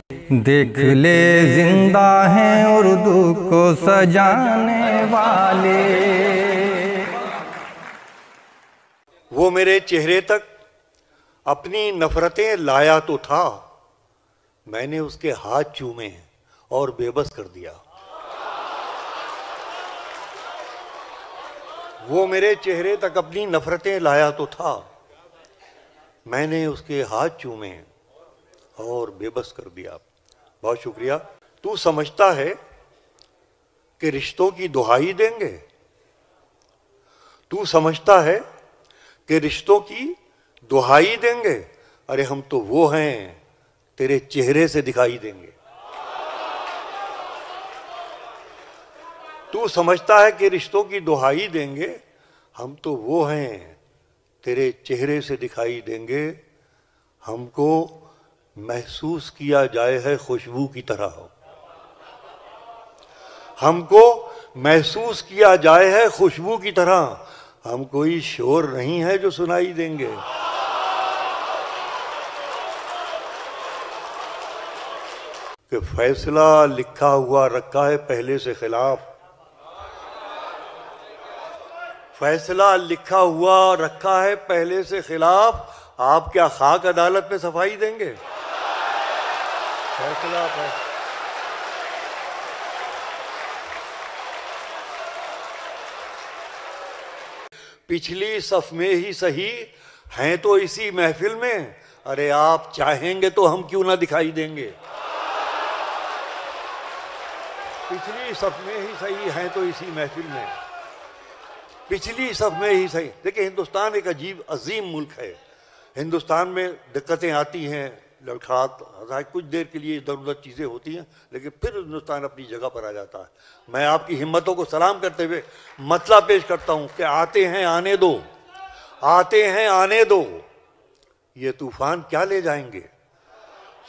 دیکھ لے زندہ ہیں اردو کو سجانے والے۔ وہ میرے چہرے تک اپنی نفرتیں لایا تو تھا، میں نے اس کے ہاتھ چومے اور بے بس کر دیا۔ وہ میرے چہرے تک اپنی نفرتیں لایا تو تھا، میں نے اس کے ہاتھ چومے اور بے بس کر دیا۔ بہت شکریہ۔ تو سمجھتا ہے کہ رشتوں کی دہائی دیں گے؟ تو سمجھتا ہے کہ رشتوں کی دہائی دیں گے؟ ارے ہم تو وہ ہیں تیرے چہرے سے دکھائی دیں گے۔ تو سمجھتا ہے کہ رشتوں کی دہائی دیں گے، ہم تو وہ ہیں تیرے چہرے سے دکھائی دیں گے۔ ہم کو محسوس کیا جائے ہے خوشبو کی طرح، ہم کو محسوس کیا جائے ہے خوشبو کی طرح، ہم کوئی شور نہیں ہے جو سنائی دیں گے۔ کہ فیصلہ لکھا ہوا رکھا ہے پہلے سے خلاف، فیصلہ لکھا ہوا رکھا ہے پہلے سے خلاف، آپ کیا خاک عدالت میں صفائی دیں گے؟ فیصلہ پچھلی صف میں ہی صحیح ہیں تو اسی محفل میں، ارے آپ چاہیں گے تو ہم کیوں نہ دکھائی دیں گے؟ پچھلی صف میں ہی صحیح ہیں تو اسی محفل میں، پچھلی صف میں ہی صحیح۔ دیکھیں ہندوستان ایک عجیب عظیم ملک ہے، ہندوستان میں دقتیں آتی ہیں، لڑکھڑات کچھ دیر کے لیے ادھر ادھر چیزیں ہوتی ہیں، لیکن پھر ہندوستان اپنی جگہ پر آ جاتا ہے۔ میں آپ کی ہمتوں کو سلام کرتے ہوئے مطلع پیش کرتا ہوں کہ آتے ہیں آنے دو، آتے ہیں آنے دو، یہ طوفان کیا لے جائیں گے؟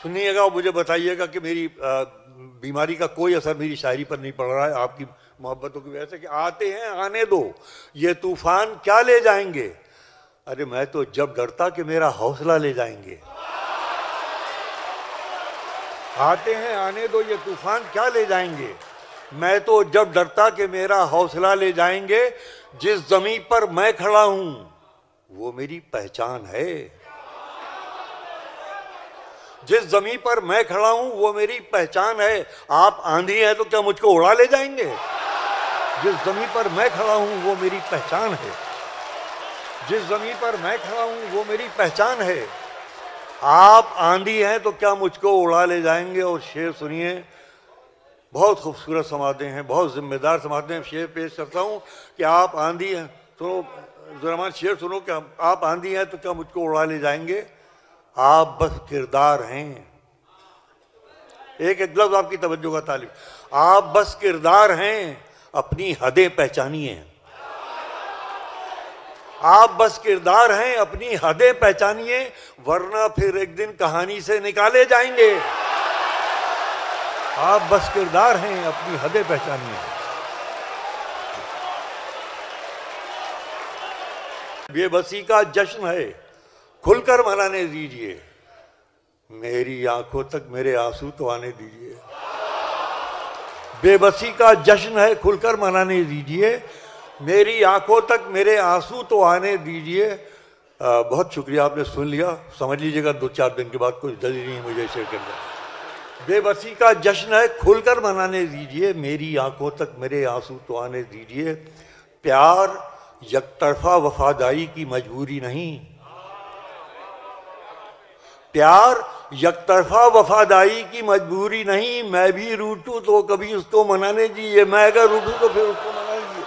سنیے گا، مجھے بتائیے گا کہ میری بیماری کا کوئی اثر میری شاعری پر نہیں پڑ رہا ہے آپ کی محبتوں کی وجہ سے، کہ آتے ہیں آنے دو، یہ طوفان کیا لے جائیں گے؟ ارے میں تو جب ڈرتا کہ میرا حوصلہ لے جائیں گے۔ آتے ہیں آنے دو، یہ طوفان کیا لے جائیں گے؟ میں تو جب ڈرتا کہ میرا حوصلہ لے جائیں گے، جس زمین پر میں کھڑا ہوں وہ میری پہچان ہے، جس زمین پر میں کھڑا ہوں وہ میری پہچان ہے۔ آپ آندھی ہیں تو کیا مجھ کو اڑا لے جائیں گے؟ جس زمین پر میں کھڑا ہوں وہ میری پہچان ہے، جس زمین پر میں کھڑا ہوں وہ میری پہچان ہے۔ آپ آندھی ہیں تو کیا مجھ کو اڑا لے جائیں گے؟ اور شعر سنیے، بہت خوبصورت سماعتیں ہیں، بہت ذمہ دار سماعتیں ہیں۔ شعر پیش کرتا ہوں کہ آپ آندھی ہیں، سنو ذرا شعر سنو کہ آپ آندھی ہیں تو کیا مجھ کو اڑا لے جائیں گے، آپ بس کردار ہیں۔ ایک ایک لفظ آپ کی توجہ کا طالب، آپ بس کردار ہیں، اپنی حدیں پہچانیے۔ آپ بس کردار ہیں، اپنی حدیں پہچانیے، ورنہ پھر ایک دن کہانی سے نکالے جائیں گے۔ آپ بس کردار ہیں، اپنی حدیں پہچانیے۔ بے بسی کا جشن ہے، کھل کر منانے دیجئے، میری آنکھوں تک میرے آنسو تو آنے دیجئے۔ بے بسی کا جشن ہے، کھل کر منانے دیجئے، میری آنکھوں تک میرے آنسو تو آنے دیجئے۔ بہت شکریہ، آپ نے سن لیا، سمجھ لیجئے گا 2-4 دن کے بعد کوئی دلیل نہیں مجھے شیئر کرنا۔ بے بسی کا جشن ہے، کھل کر منانے دیجئے، میری آنکھوں تک میرے آنسو تو آنے دیجئے۔ پیار یک طرفہ وفاداری کی مجبوری نہیں، پیار یک طرفہ وفاداری کی مجبوری نہیں، میں بھی روٹوں تو کبھی اس کو منانے دیجیے، میں اگر روٹوں تو پھر اس کو منانے دیجیے۔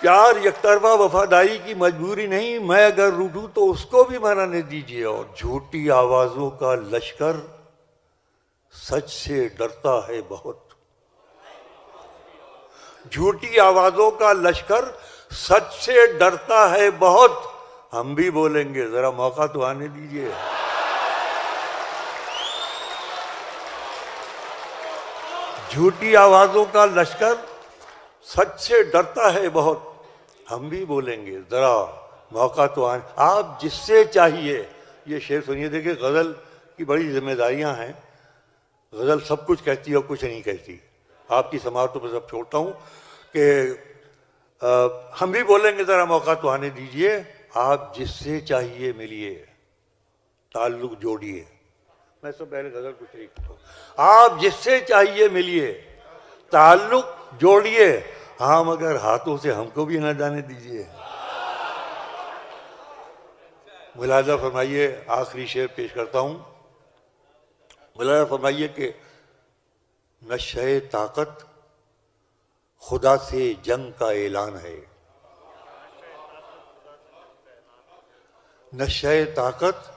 پیار یک طرفہ وفاداری کی مجبوری نہیں، میں اگر روٹوں تو اس کو بھی منانے دیجیے۔ اور جھوٹی آوازوں کا لشکر سچ سے ڈرتا ہے بہت، جھوٹی آوازوں کا لشکر سچ سے ڈرتا ہے بہت، ہم بھی بولیں گے، ذرا موقع تو آنے دیجیے۔ جھوٹی آوازوں کا لشکر سچ سے ڈرتا ہے بہت، ہم بھی بولیں گے، ذرا موقع تو آنے۔ آپ جس سے چاہیے، یہ شعر سنیے، دیکھیں غزل کی بڑی ذمہ داریاں ہیں، غزل سب کچھ کہتی ہے اور کچھ نہیں کہتی. آپ کی سماعتوں پہ سب چھوڑتا ہوں کہ ہم بھی بولیں گے، ذرا موقع تو آنے دیجئے. آپ جس سے چاہیے ملیے، تعلق جوڑیے. میں سب پہلے غزل کو شریک کرتا ہوں. آپ جس سے چاہیے ملیے، تعلق جوڑیے، ہاں مگر ہاتھوں سے ہم کو بھی نہ جانے دیجئے. ملاحظہ فرمائیے، آخری شعر پیش کرتا ہوں. ملاحظہ فرمائیے کہ نشہ طاقت خدا سے جنگ کا اعلان ہے. نشہ طاقت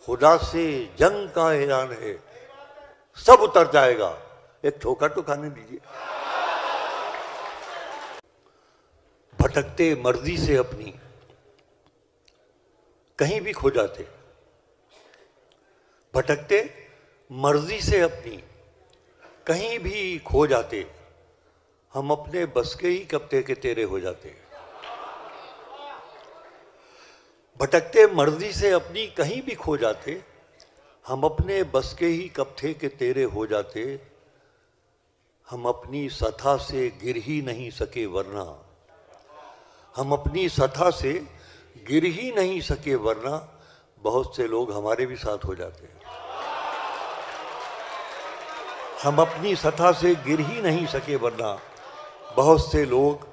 خدا سے جنگ کا اعلان ہے. سب اتر جائے گا، ایک ٹھوکر تو کھانے دیجیے. بھٹکتے مرضی سے اپنی کہیں بھی کھو جاتے. بھٹکتے مرضی سے اپنی کہیں بھی کھو جاتے. ہم اپنے بس کے ہی کب تھے کہ تیرے ہو جاتے. بھٹکتے مرضی سے اپنی کہیں بھی کھو جاتے. ہم اپنے بس کے ہی کب تھے کہ تیرے ہو جاتے. ہم اپنی سطح سے گر ہی نہیں سکے ورنہ، ہم اپنی سطح سے گر ہی نہیں سکے ورنہ بہت سے لوگ ہمارے بھی ساتھ ہو جاتے. ہم اپنی سطح سے گر ہی نہیں سکے ورنہ بہت سے لوگ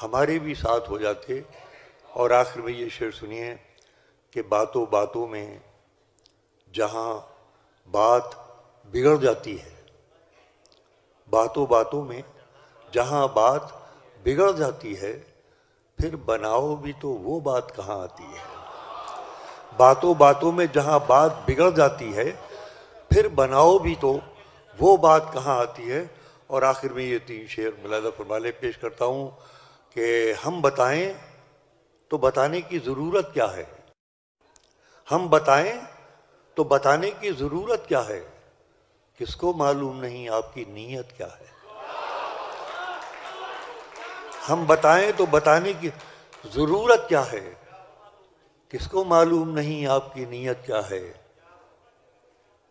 ہمارے بھی ساتھ ہو جاتے. اور آخر میں یہ شعر سنیے کہ باتوں باتوں میں جہاں بات بگڑ جاتی ہے، باتوں باتوں میں جہاں بات بگڑ جاتی ہے، پھر بناؤ بھی تو وہ بات کہاں آتی ہے. باتوں باتوں میں جہاں بات بگڑ جاتی ہے، پھر بناؤ بھی تو وہ بات کہاں آتی ہے. اور آخر میں یہ 3 شعر ملاحظہ فرمالے پیش کرتا ہوں کہ ہم بتائیں تو بتانے کی ضرورت کیا ہے. ہم بتائیں تو بتانے کی ضرورت کیا ہے. کس کو معلوم نہیں آپ کی نیت کیا ہے. ہم بتائیں تو بتانے کی ضرورت کیا ہے. کس کو معلوم نہیں آپ کی نیت کیا ہے.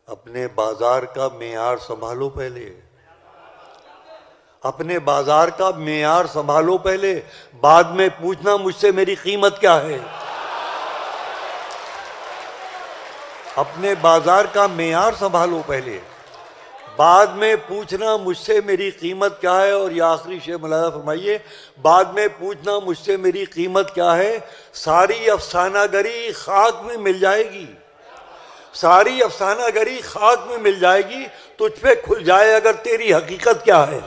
اپنے بازار کا معیار سنبھالو پہلے. اپنے بازار کا معیار سنبھالو پہلے، بعد میں پوچھنا مجھ سے میری قیمت کیا ہے. اپنے بازار کا معیار سنبھالو پہلے، بعد میں پوچھنا مجھ سے میری قیمت کیا ہے. اور یہ آخری شعر ملاحظہ فرمائیے، بعد میں پوچھنا مجھ سے میری قیمت کیا ہے. ساری افسانہ گری خاک میں مل جائے گی. ساری افسانہ گری خاک میں مل جائے گی. تجھ پہ کھل جائے اگر تیری حقیقت کیا ہے.